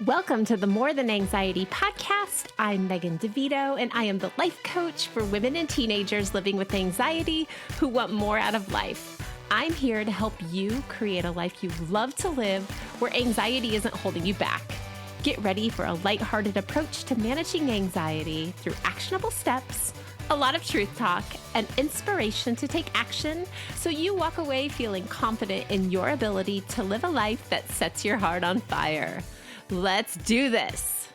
Welcome to the More Than Anxiety podcast. I'm Megan DeVito, and I am the life coach for women and teenagers living with anxiety who want more out of life. I'm here to help you create a life you love to live where anxiety isn't holding you back. Get ready for a lighthearted approach to managing anxiety through actionable steps, a lot of truth talk, and inspiration to take action so you walk away feeling confident in your ability to live a life that sets your heart on fire. Let's do this.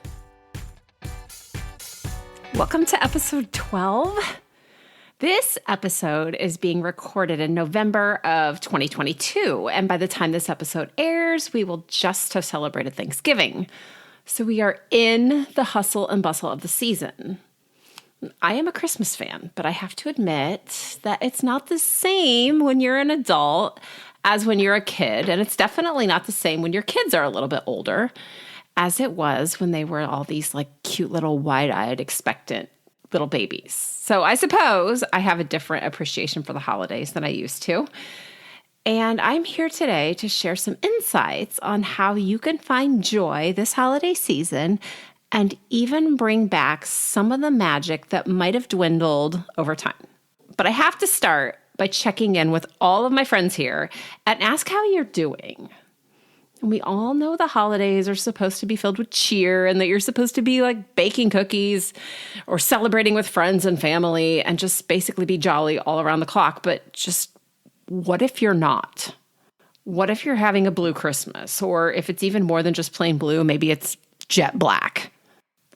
Welcome to episode 12. This episode is being recorded in November of 2022, and by the time this episode airs, we will just have celebrated Thanksgiving. So we are in the hustle and bustle of the season. I am a Christmas fan, but I have to admit that it's not the same when you're an adult as when you're a kid, and it's definitely not the same when your kids are a little bit older as it was when they were all these like cute little wide-eyed, expectant little babies. So I suppose I have a different appreciation for the holidays than I used to. And I'm here today to share some insights on how you can find joy this holiday season and even bring back some of the magic that might have dwindled over time. But I have to start by checking in with all of my friends here and ask how you're doing. And we all know the holidays are supposed to be filled with cheer and that you're supposed to be like baking cookies or celebrating with friends and family and just basically be jolly all around the clock. But just what if you're not? What if you're having a blue Christmas? Or if it's even more than just plain blue, maybe it's jet black.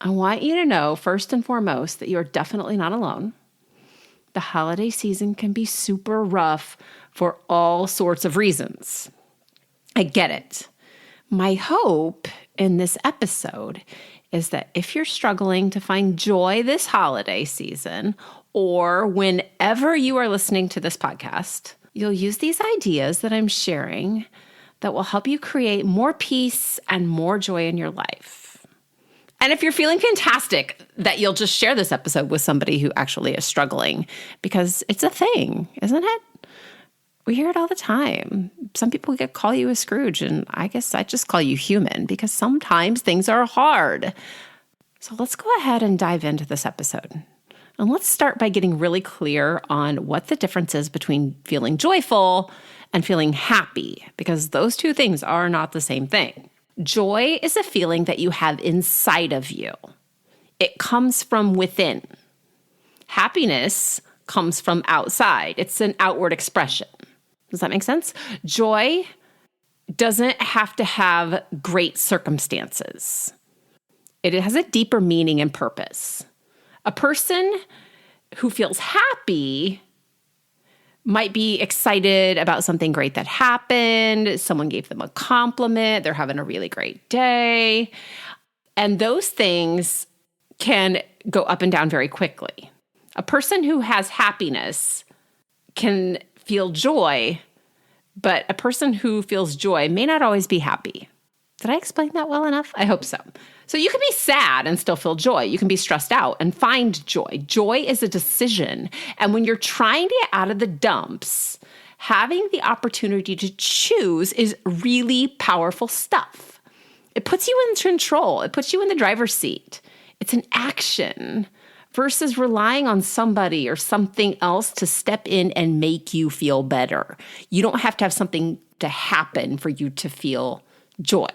I want you to know, first and foremost, that you're definitely not alone. The holiday season can be super rough for all sorts of reasons. I get it. My hope in this episode is that if you're struggling to find joy this holiday season, or whenever you are listening to this podcast, you'll use these ideas that I'm sharing that will help you create more peace and more joy in your life. And if you're feeling fantastic, that you'll just share this episode with somebody who actually is struggling, because it's a thing, isn't it? We hear it all the time. Some people call you a Scrooge, and I guess I just call you human, because sometimes things are hard. So let's go ahead and dive into this episode. And let's start by getting really clear on what the difference is between feeling joyful and feeling happy, because those two things are not the same thing. Joy is a feeling that you have inside of you. It comes from within. Happiness comes from outside. It's an outward expression. Does that make sense? Joy doesn't have to have great circumstances. It has a deeper meaning and purpose. A person who feels happy might be excited about something great that happened. Someone gave them a compliment. They're having a really great day. And those things can go up and down very quickly. A person who has happiness can feel joy, but a person who feels joy may not always be happy. Did I explain that well enough? I hope so. So you can be sad and still feel joy. You can be stressed out and find joy. Joy is a decision. And when you're trying to get out of the dumps, having the opportunity to choose is really powerful stuff. It puts you in control. It puts you in the driver's seat. It's an action versus relying on somebody or something else to step in and make you feel better. You don't have to have something to happen for you to feel joy,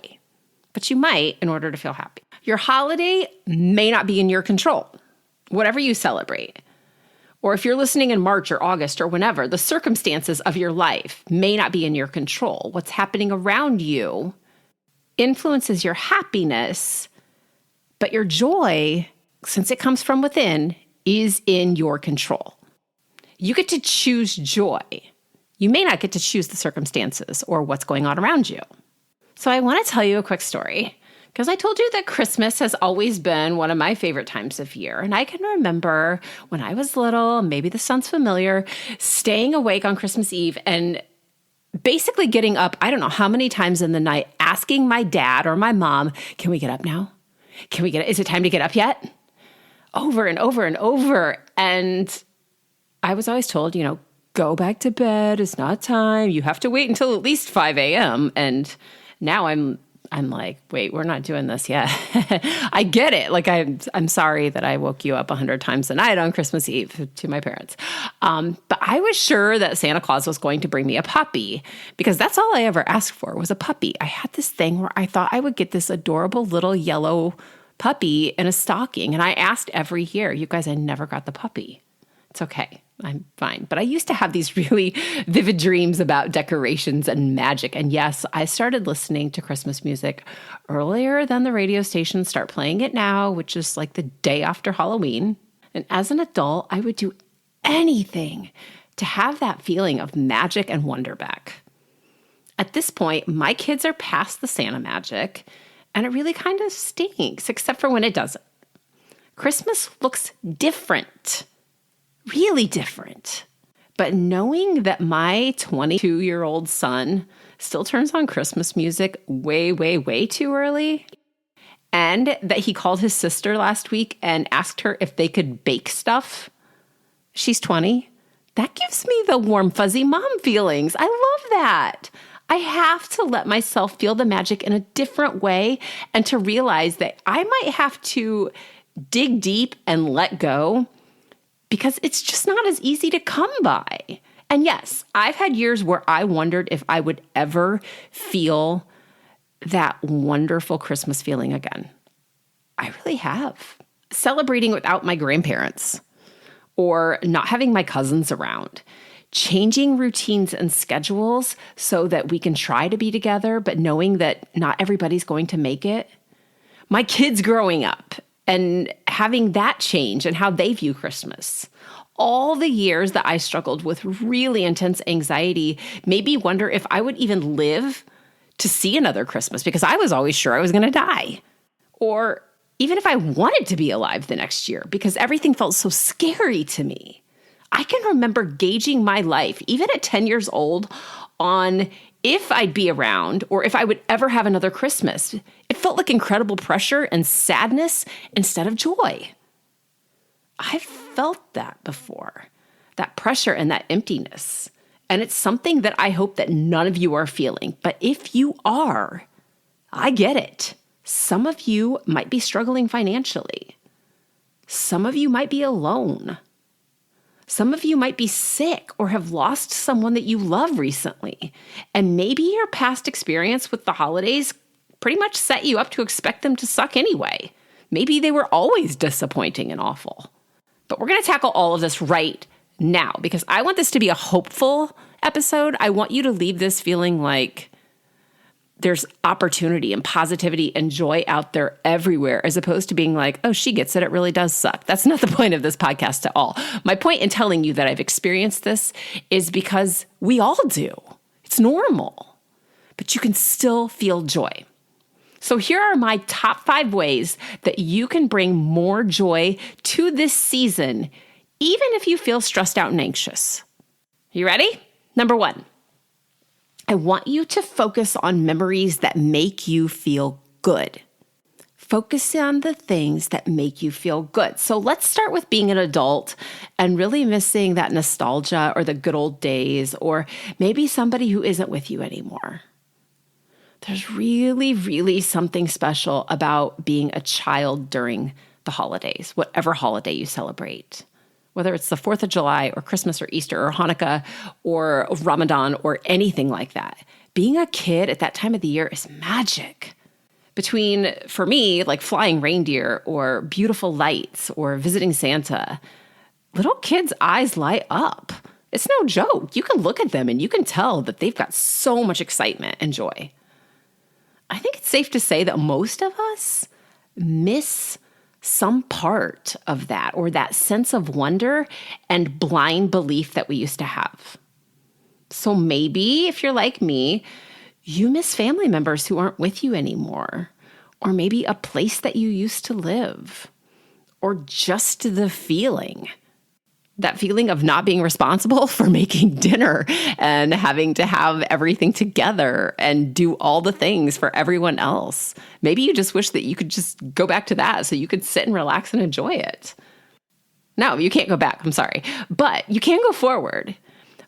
but you might in order to feel happy. Your holiday may not be in your control, whatever you celebrate. Or if you're listening in March or August or whenever, the circumstances of your life may not be in your control. What's happening around you influences your happiness, but your joy, since it comes from within, is in your control. You get to choose joy. You may not get to choose the circumstances or what's going on around you. So I want to tell you a quick story, because I told you that Christmas has always been one of my favorite times of year. And I can remember when I was little, maybe this sounds familiar, staying awake on Christmas Eve and basically getting up, I don't know how many times in the night, asking my dad or my mom, can we get up now? Is it time to get up yet? Over and over and over. And I was always told, go back to bed. It's not time. You have to wait until at least 5 a.m. And now I'm I'm like, wait, we're not doing this yet. I get it. Like, I'm sorry that I woke you up 100 times a night on Christmas Eve to my parents. But I was sure that Santa Claus was going to bring me a puppy because that's all I ever asked for was a puppy. I had this thing where I thought I would get this adorable little yellow puppy in a stocking. And I asked every year. You guys, I never got the puppy. It's okay. I'm fine. But I used to have these really vivid dreams about decorations and magic. And yes, I started listening to Christmas music earlier than the radio stations start playing it now, which is like the day after Halloween. And as an adult, I would do anything to have that feeling of magic and wonder back. At this point, my kids are past the Santa magic, and it really kind of stinks, except for when it doesn't. Christmas looks different. Really different. But knowing that my 22-year-old son still turns on Christmas music way, way, way too early, and that he called his sister last week and asked her if they could bake stuff, she's 20, that gives me the warm, fuzzy mom feelings. I love that. I have to let myself feel the magic in a different way and to realize that I might have to dig deep and let go because it's just not as easy to come by. And yes, I've had years where I wondered if I would ever feel that wonderful Christmas feeling again. I really have. Celebrating without my grandparents or not having my cousins around, changing routines and schedules so that we can try to be together, but knowing that not everybody's going to make it. My kids growing up and having that change and how they view Christmas. All the years that I struggled with really intense anxiety made me wonder if I would even live to see another Christmas because I was always sure I was going to die. Or even if I wanted to be alive the next year because everything felt so scary to me. I can remember gauging my life, even at 10 years old, on if I'd be around or if I would ever have another Christmas. It felt like incredible pressure and sadness instead of joy. I've felt that before, that pressure and that emptiness. And it's something that I hope that none of you are feeling. But if you are, I get it. Some of you might be struggling financially. Some of you might be alone. Some of you might be sick or have lost someone that you love recently. And maybe your past experience with the holidays pretty much set you up to expect them to suck anyway. Maybe they were always disappointing and awful. But we're going to tackle all of this right now because I want this to be a hopeful episode. I want you to leave this feeling like there's opportunity and positivity and joy out there everywhere, as opposed to being like, oh, she gets it. It really does suck. That's not the point of this podcast at all. My point in telling you that I've experienced this is because we all do. It's normal, but you can still feel joy. So here are my top 5 ways that you can bring more joy to this season, even if you feel stressed out and anxious. You ready? Number 1. I want you to focus on memories that make you feel good. Focus on the things that make you feel good. So let's start with being an adult and really missing that nostalgia or the good old days, or maybe somebody who isn't with you anymore. There's really, really something special about being a child during the holidays, whatever holiday you celebrate. Whether it's the 4th of July or Christmas or Easter or Hanukkah or Ramadan or anything like that. Being a kid at that time of the year is magic. Between, for me, like flying reindeer or beautiful lights or visiting Santa, little kids' eyes light up. It's no joke. You can look at them and you can tell that they've got so much excitement and joy. I think it's safe to say that most of us miss some part of that or that sense of wonder and blind belief that we used to have. So maybe if you're like me, you miss family members who aren't with you anymore, or maybe a place that you used to live, or just the feeling. That feeling of not being responsible for making dinner and having to have everything together and do all the things for everyone else. Maybe you just wish that you could just go back to that so you could sit and relax and enjoy it. No, you can't go back. I'm sorry. But you can go forward.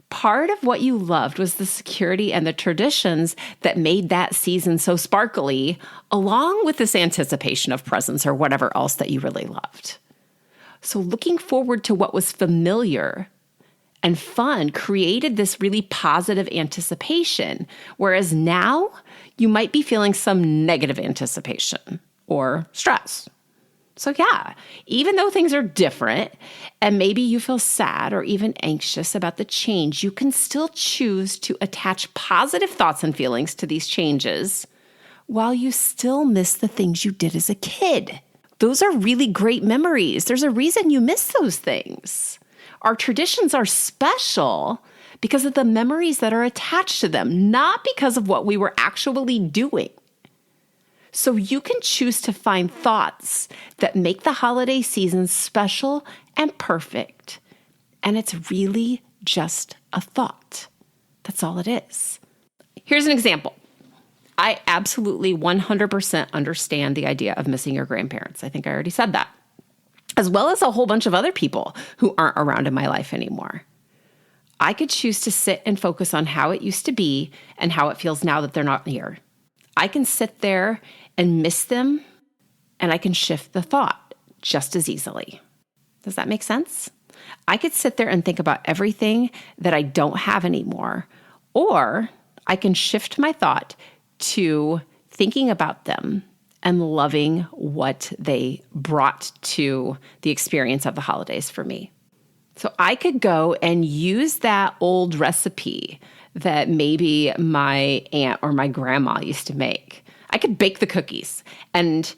Part of what you loved was the security and the traditions that made that season so sparkly, along with this anticipation of presents or whatever else that you really loved. So looking forward to what was familiar and fun created this really positive anticipation, whereas now you might be feeling some negative anticipation or stress. So yeah, even though things are different and maybe you feel sad or even anxious about the change, you can still choose to attach positive thoughts and feelings to these changes while you still miss the things you did as a kid. Those are really great memories. There's a reason you miss those things. Our traditions are special because of the memories that are attached to them, not because of what we were actually doing. So you can choose to find thoughts that make the holiday season special and perfect. And it's really just a thought. That's all it is. Here's an example. I absolutely 100% understand the idea of missing your grandparents. I think I already said that, as well as a whole bunch of other people who aren't around in my life anymore. I could choose to sit and focus on how it used to be and how it feels now that they're not here. I can sit there and miss them, and I can shift the thought just as easily. Does that make sense? I could sit there and think about everything that I don't have anymore, or I can shift my thought to thinking about them and loving what they brought to the experience of the holidays for me. So I could go and use that old recipe that maybe my aunt or my grandma used to make. I could bake the cookies, and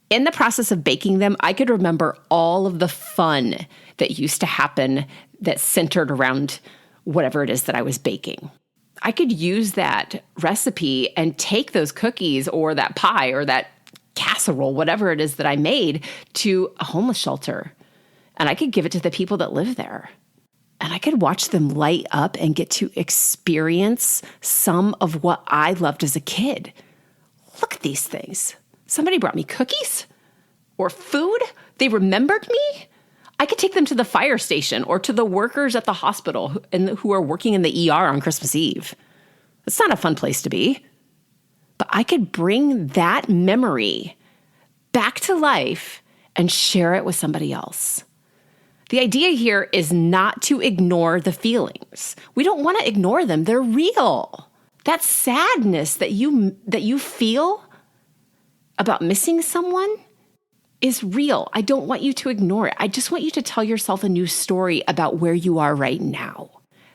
in the process of baking them, I could remember all of the fun that used to happen that centered around whatever it is that I was baking. I could use that recipe and take those cookies or that pie or that casserole, whatever it is that I made, to a homeless shelter. And I could give it to the people that live there. And I could watch them light up and get to experience some of what I loved as a kid. Look at these things. Somebody brought me cookies or food. They remembered me. I could take them to the fire station or to the workers at the hospital who are working in the ER on Christmas Eve. It's not a fun place to be. But I could bring that memory back to life and share it with somebody else. The idea here is not to ignore the feelings. We don't want to ignore them. They're real. That sadness that you feel about missing someone is real. I don't want you to ignore it. I just want you to tell yourself a new story about where you are right now.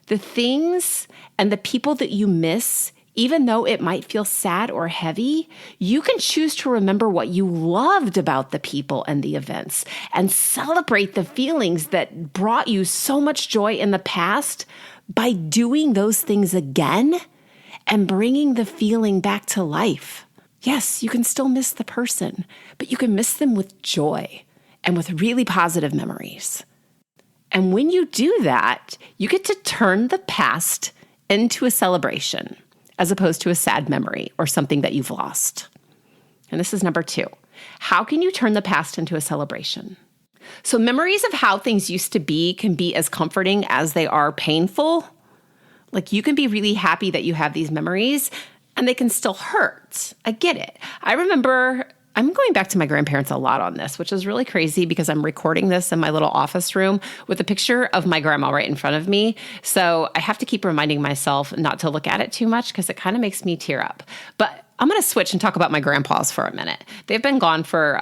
The things and the people that you miss, even though it might feel sad or heavy, you can choose to remember what you loved about the people and the events and celebrate the feelings that brought you so much joy in the past by doing those things again and bringing the feeling back to life. Yes, you can still miss the person, but you can miss them with joy and with really positive memories. And when you do that, you get to turn the past into a celebration as opposed to a sad memory or something that you've lost. And this is number 2. How can you turn the past into a celebration? So memories of how things used to be can be as comforting as they are painful. Like, you can be really happy that you have these memories, and they can still hurt. I get it. I remember, I'm going back to my grandparents a lot on this, which is really crazy because I'm recording this in my little office room with a picture of my grandma right in front of me. So I have to keep reminding myself not to look at it too much because it kind of makes me tear up. But I'm going to switch and talk about my grandpas for a minute. They've been gone for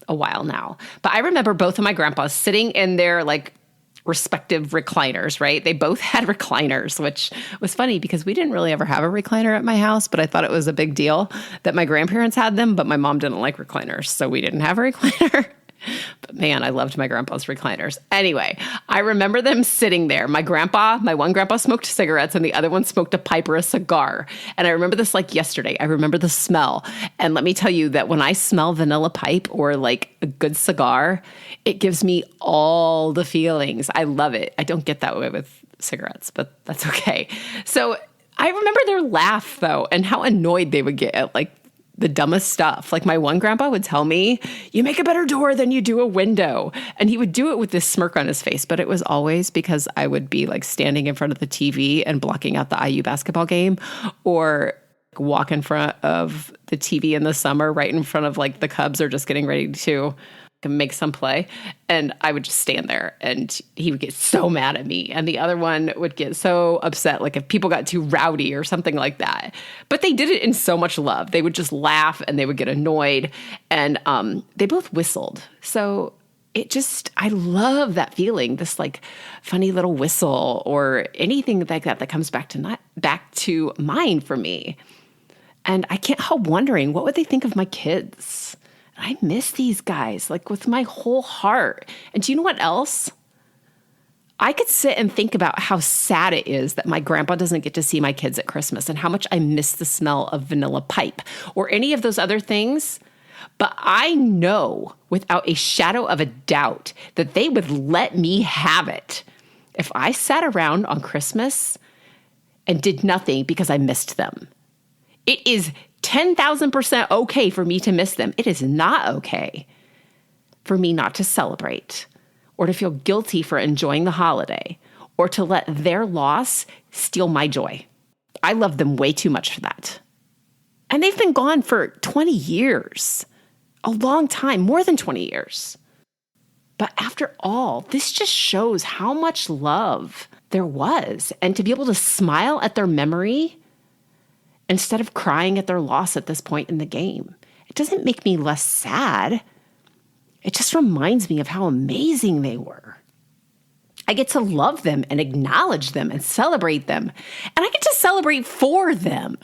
a while now. But I remember both of my grandpas sitting in their respective recliners, right? They both had recliners, which was funny because we didn't really ever have a recliner at my house, but I thought it was a big deal that my grandparents had them, but my mom didn't like recliners, so we didn't have a recliner. But man, I loved my grandpa's recliners. Anyway, I remember them sitting there. My one grandpa smoked cigarettes and the other one smoked a pipe or a cigar. And I remember this like yesterday. I remember the smell. And let me tell you that when I smell vanilla pipe or like a good cigar, it gives me all the feelings. I love it. I don't get that way with cigarettes, but that's okay. So I remember their laugh though, and how annoyed they would get at the dumbest stuff. Like my one grandpa would tell me, you make a better door than you do a window. And he would do it with this smirk on his face, but it was always because I would be like standing in front of the TV and blocking out the IU basketball game, or walk in front of the TV in the summer, right in front of like the Cubs are just getting ready to make some play. And I would just stand there and he would get so mad at me. And the other one would get so upset, like if people got too rowdy or something like that. But they did it in so much love. They would just laugh and they would get annoyed. And they both whistled. So I love that feeling, this like funny little whistle or anything like that comes back to mind for me. And I can't help wondering, what would they think of my kids? I miss these guys, like with my whole heart. And do you know what else? I could sit and think about how sad it is that my grandpa doesn't get to see my kids at Christmas and how much I miss the smell of vanilla pipe or any of those other things. But I know without a shadow of a doubt that they would let me have it if I sat around on Christmas and did nothing because I missed them. It is 10,000% okay for me to miss them. It is not okay for me not to celebrate or to feel guilty for enjoying the holiday or to let their loss steal my joy. I love them way too much for that. And they've been gone for 20 years, a long time, more than 20 years. But after all, this just shows how much love there was. And to be able to smile at their memory instead of crying at their loss at this point in the game, it doesn't make me less sad. It just reminds me of how amazing they were. I get to love them and acknowledge them and celebrate them. And I get to celebrate for them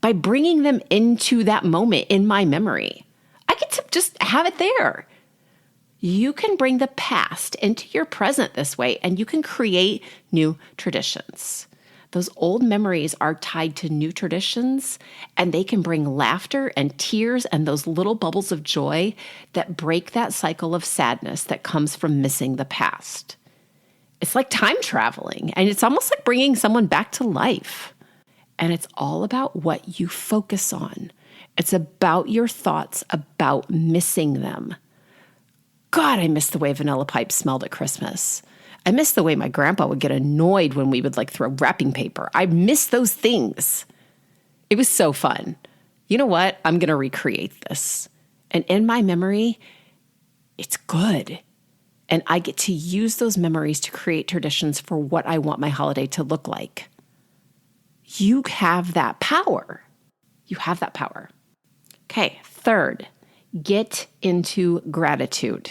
by bringing them into that moment in my memory. I get to just have it there. You can bring the past into your present this way, and you can create new traditions. Those old memories are tied to new traditions, and they can bring laughter and tears and those little bubbles of joy that break that cycle of sadness that comes from missing the past. It's like time traveling, and it's almost like bringing someone back to life. And it's all about what you focus on. It's about your thoughts about missing them. God, I miss the way vanilla pipe smelled at Christmas. I miss the way my grandpa would get annoyed when we would like throw wrapping paper. I miss those things. It was so fun. You know what? I'm going to recreate this. And in my memory, it's good. And I get to use those memories to create traditions for what I want my holiday to look like. You have that power. You have that power. Okay, third, get into gratitude.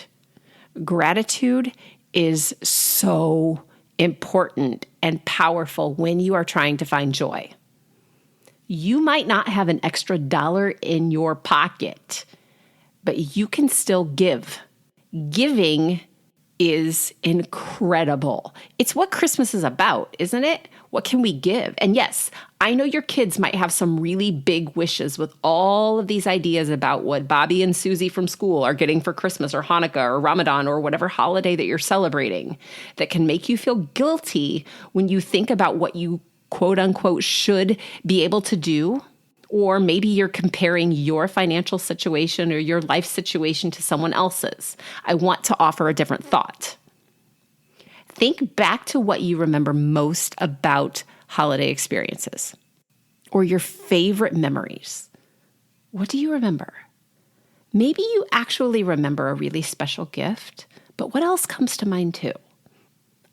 Gratitude is so important and powerful when you are trying to find joy. You might not have an extra dollar in your pocket, but you can still give. Giving is incredible. It's what Christmas is about, isn't it? What can we give? And yes, I know your kids might have some really big wishes with all of these ideas about what Bobby and Susie from school are getting for Christmas or Hanukkah or Ramadan or whatever holiday that you're celebrating that can make you feel guilty when you think about what you quote unquote should be able to do. Or maybe you're comparing your financial situation or your life situation to someone else's. I want to offer a different thought. Think back to what you remember most about holiday experiences or your favorite memories. What do you remember? Maybe you actually remember a really special gift, but what else comes to mind too?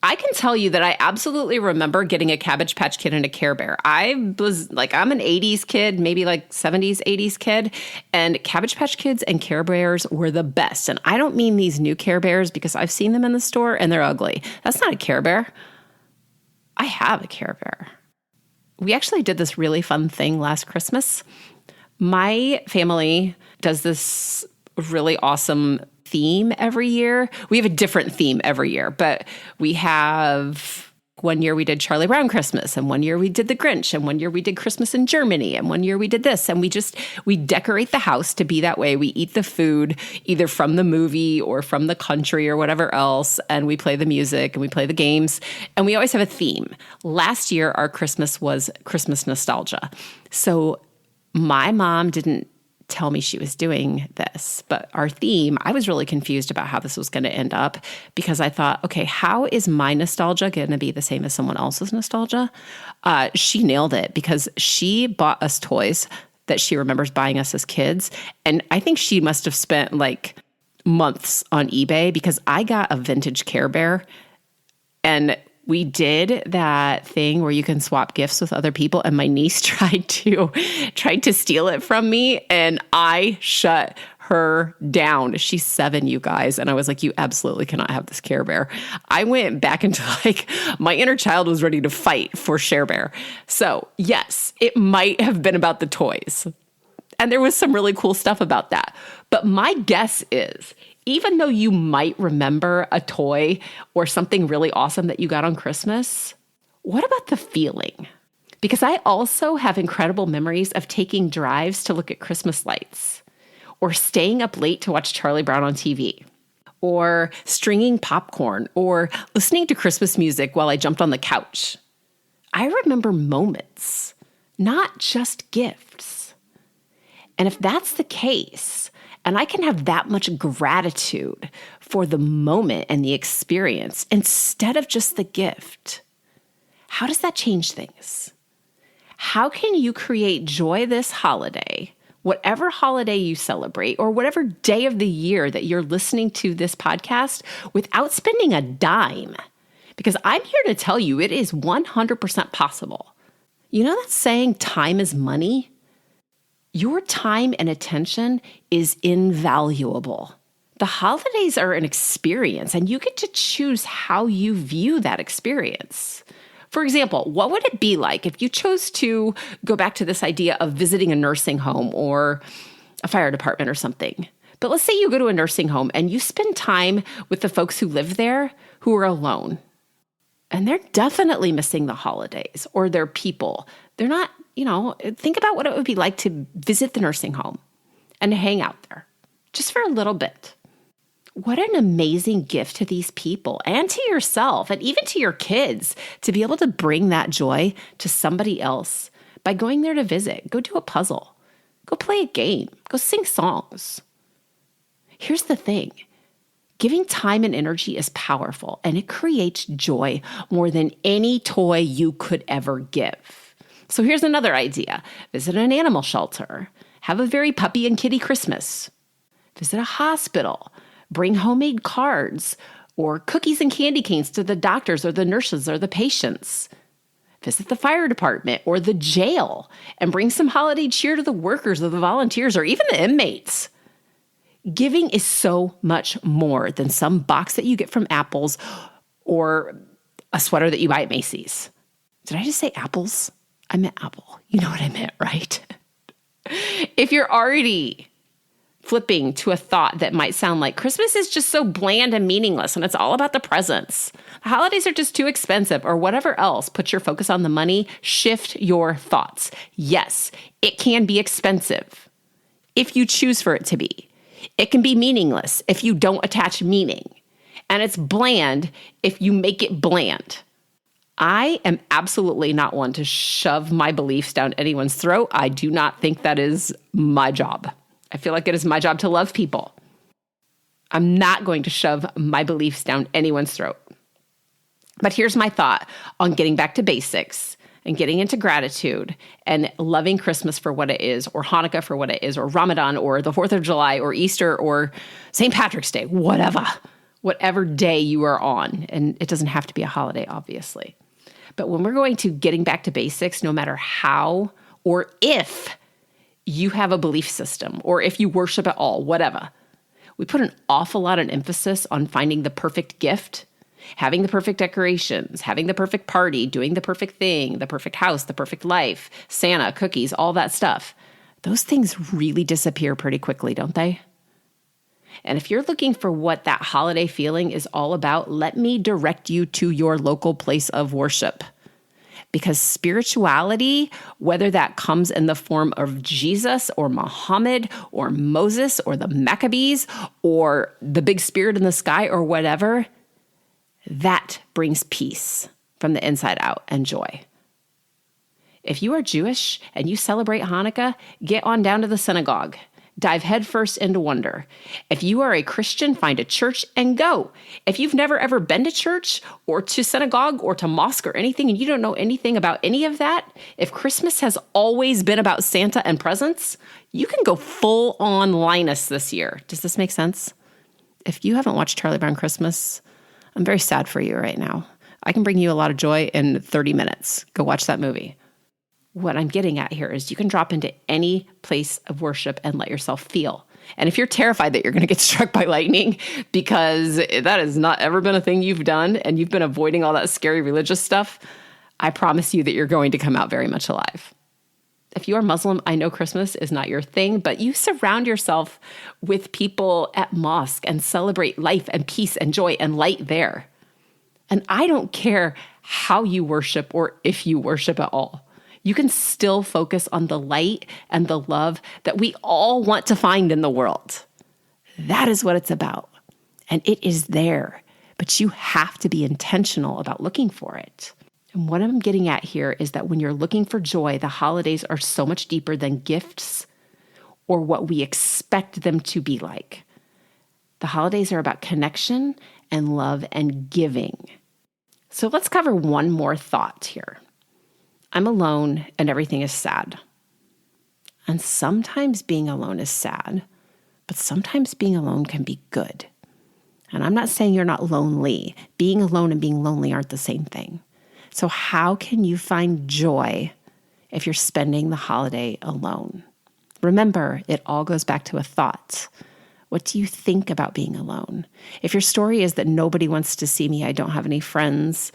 I can tell you that I absolutely remember getting a Cabbage Patch Kid and a Care Bear. I'm an 80s kid, maybe like 70s, 80s kid, and Cabbage Patch Kids and Care Bears were the best. And I don't mean these new Care Bears because I've seen them in the store and they're ugly. That's not a Care Bear. I have a Care Bear. We actually did this really fun thing last Christmas. My family does this really awesome theme every year. We have a different theme every year, but we have one year we did Charlie Brown Christmas, and one year we did the Grinch, and one year we did Christmas in Germany, and one year we did this. And we decorate the house to be that way. We eat the food either from the movie or from the country or whatever else, and we play the music and we play the games, and we always have a theme. Last year, our Christmas was Christmas nostalgia. So my mom didn't tell me she was doing this. But our theme, I was really confused about how this was going to end up because I thought, okay, how is my nostalgia going to be the same as someone else's nostalgia? She nailed it because she bought us toys that she remembers buying us as kids. And I think she must have spent like months on eBay because I got a vintage Care Bear, and we did that thing where you can swap gifts with other people, and my niece tried to steal it from me, and I shut her down. She's 7, you guys. And I was like, you absolutely cannot have this Care Bear. I went back into like, my inner child was ready to fight for Share Bear. So yes, it might have been about the toys. And there was some really cool stuff about that. But my guess is, even though you might remember a toy or something really awesome that you got on Christmas, what about the feeling? Because I also have incredible memories of taking drives to look at Christmas lights, or staying up late to watch Charlie Brown on TV, or stringing popcorn, or listening to Christmas music while I jumped on the couch. I remember moments, not just gifts. And if that's the case, and I can have that much gratitude for the moment and the experience instead of just the gift, how does that change things? How can you create joy this holiday, whatever holiday you celebrate, or whatever day of the year that you're listening to this podcast, without spending a dime? Because I'm here to tell you it is 100% possible. You know that saying, time is money? Your time and attention is invaluable. The holidays are an experience, and you get to choose how you view that experience. For example, what would it be like if you chose to go back to this idea of visiting a nursing home or a fire department or something? But let's say you go to a nursing home and you spend time with the folks who live there who are alone. And they're definitely missing the holidays or their people. They're not, think about what it would be like to visit the nursing home and hang out there just for a little bit. What an amazing gift to these people and to yourself and even to your kids to be able to bring that joy to somebody else by going there to visit. Go do a puzzle. Go play a game. Go sing songs. Here's the thing. Giving time and energy is powerful, and it creates joy more than any toy you could ever give. So here's another idea. Visit an animal shelter. Have a very puppy and kitty Christmas. Visit a hospital. Bring homemade cards or cookies and candy canes to the doctors or the nurses or the patients. Visit the fire department or the jail and bring some holiday cheer to the workers or the volunteers or even the inmates. Giving is so much more than some box that you get from Apple's or a sweater that you buy at Macy's. Did I just say apples? I meant Apple. You know what I meant, right? If you're already flipping to a thought that might sound like Christmas is just so bland and meaningless and it's all about the presents, the holidays are just too expensive, or whatever else, put your focus on the money, shift your thoughts. Yes, it can be expensive if you choose for it to be. It can be meaningless if you don't attach meaning. And it's bland if you make it bland. I am absolutely not one to shove my beliefs down anyone's throat. I do not think that is my job. I feel like it is my job to love people. I'm not going to shove my beliefs down anyone's throat. But here's my thought on getting back to basics and getting into gratitude and loving Christmas for what it is, or Hanukkah for what it is, or Ramadan, or the 4th of July, or Easter, or St. Patrick's Day, whatever day you are on. And it doesn't have to be a holiday, obviously. But when we're going to getting back to basics, no matter how or if you have a belief system, or if you worship at all, whatever, we put an awful lot of emphasis on finding the perfect gift, having the perfect decorations, having the perfect party, doing the perfect thing, the perfect house, the perfect life, Santa, cookies, all that stuff. Those things really disappear pretty quickly, don't they? And if you're looking for what that holiday feeling is all about, let me direct you to your local place of worship. Because spirituality, whether that comes in the form of Jesus or Muhammad or Moses or the Maccabees or the big spirit in the sky or whatever, that brings peace from the inside out and joy. If you are Jewish and you celebrate Hanukkah, get on down to the synagogue Dive headfirst into wonder. If you are a Christian, find a church and go. If you've never ever been to church or to synagogue or to mosque or anything, and you don't know anything about any of that, if Christmas has always been about Santa and presents, you can go full on Linus this year. Does this make sense? If you haven't watched Charlie Brown Christmas, I'm very sad for you right now. I can bring you a lot of joy in 30 minutes. Go watch that movie. What I'm getting at here is you can drop into any place of worship and let yourself feel. And if you're terrified that you're going to get struck by lightning because that has not ever been a thing you've done and you've been avoiding all that scary religious stuff, I promise you that you're going to come out very much alive. If you are Muslim, I know Christmas is not your thing, but you surround yourself with people at mosque and celebrate life and peace and joy and light there. And I don't care how you worship or if you worship at all. You can still focus on the light and the love that we all want to find in the world. That is what it's about. And it is there, but you have to be intentional about looking for it. And what I'm getting at here is that when you're looking for joy, the holidays are so much deeper than gifts or what we expect them to be like. The holidays are about connection and love and giving. So let's cover one more thought here. I'm alone and everything is sad. And sometimes being alone is sad, but sometimes being alone can be good. And I'm not saying you're not lonely. Being alone and being lonely aren't the same thing. So how can you find joy if you're spending the holiday alone? Remember, it all goes back to a thought. What do you think about being alone? If your story is that nobody wants to see me, I don't have any friends,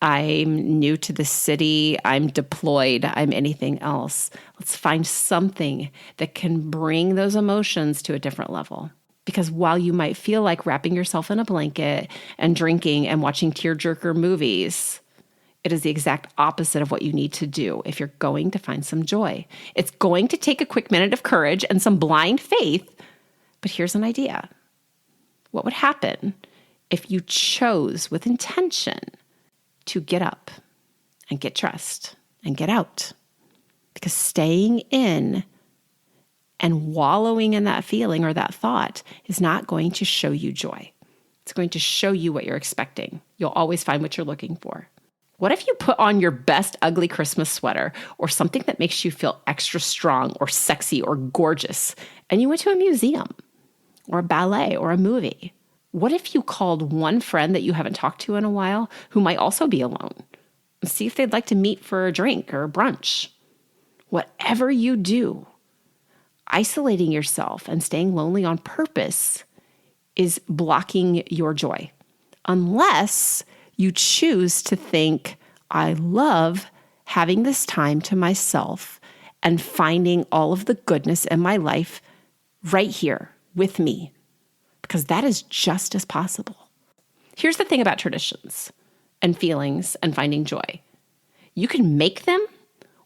I'm new to the city, I'm deployed, I'm anything else. Let's find something that can bring those emotions to a different level. Because while you might feel like wrapping yourself in a blanket and drinking and watching tearjerker movies, it is the exact opposite of what you need to do if you're going to find some joy. It's going to take a quick minute of courage and some blind faith, but here's an idea. What would happen if you chose with intention to get up and get dressed and get out? Because staying in and wallowing in that feeling or that thought is not going to show you joy. It's going to show you what you're expecting. You'll always find what you're looking for. What if you put on your best ugly Christmas sweater or something that makes you feel extra strong or sexy or gorgeous, and you went to a museum or a ballet or a movie? What if you called one friend that you haven't talked to in a while who might also be alone and see if they'd like to meet for a drink or a brunch? Whatever you do, isolating yourself and staying lonely on purpose is blocking your joy. Unless you choose to think, I love having this time to myself and finding all of the goodness in my life right here with me, because that is just as possible. Here's the thing about traditions and feelings and finding joy. You can make them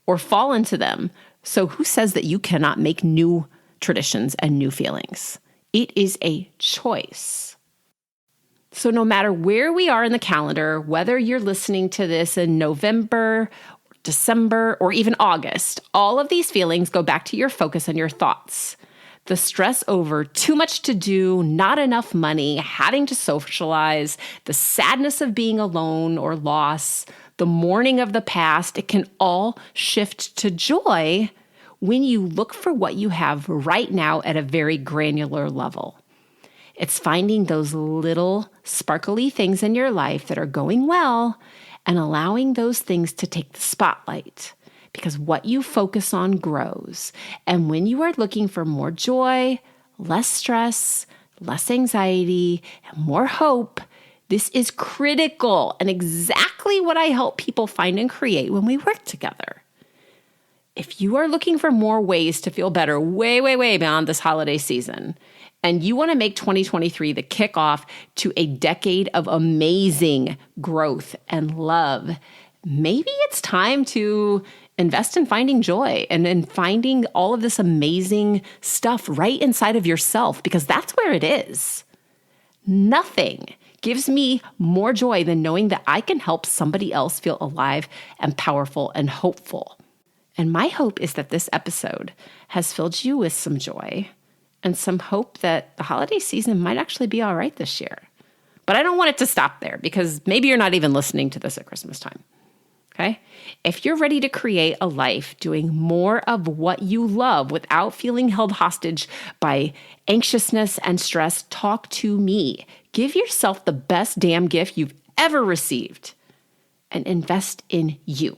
or fall into them. So who says that you cannot make new traditions and new feelings? It is a choice. So no matter where we are in the calendar, whether you're listening to this in November, December, or even August, all of these feelings go back to your focus and your thoughts. The stress over too much to do, not enough money, having to socialize, the sadness of being alone or loss, the mourning of the past, it can all shift to joy when you look for what you have right now at a very granular level. It's finding those little sparkly things in your life that are going well and allowing those things to take the spotlight. Because what you focus on grows. And when you are looking for more joy, less stress, less anxiety, and more hope, this is critical and exactly what I help people find and create when we work together. If you are looking for more ways to feel better way, way, way beyond this holiday season, and you want to make 2023 the kickoff to a decade of amazing growth and love, maybe it's time to invest in finding joy and in finding all of this amazing stuff right inside of yourself, because that's where it is. Nothing gives me more joy than knowing that I can help somebody else feel alive and powerful and hopeful. And my hope is that this episode has filled you with some joy and some hope that the holiday season might actually be all right this year. But I don't want it to stop there because maybe you're not even listening to this at Christmas time. Okay? If you're ready to create a life doing more of what you love without feeling held hostage by anxiousness and stress, talk to me. Give yourself the best damn gift you've ever received and invest in you.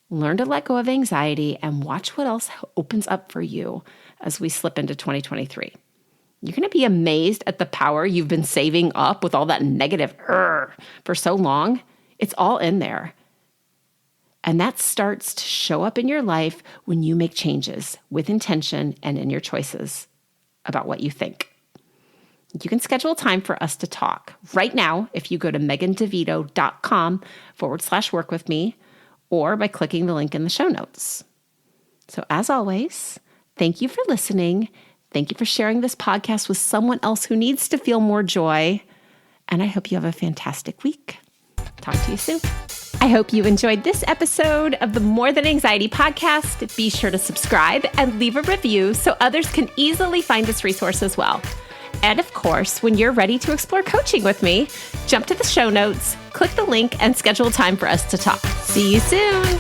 Learn to let go of anxiety and watch what else opens up for you as we slip into 2023. You're going to be amazed at the power you've been saving up with all that negative for so long. It's all in there. And that starts to show up in your life when you make changes with intention and in your choices about what you think. You can schedule time for us to talk right now if you go to megandevito.com/work with me or by clicking the link in the show notes. So as always, thank you for listening. Thank you for sharing this podcast with someone else who needs to feel more joy. And I hope you have a fantastic week. Talk to you soon. I hope you enjoyed this episode of the More Than Anxiety podcast. Be sure to subscribe and leave a review so others can easily find this resource as well. And of course, when you're ready to explore coaching with me, jump to the show notes, click the link, and schedule time for us to talk. See you soon.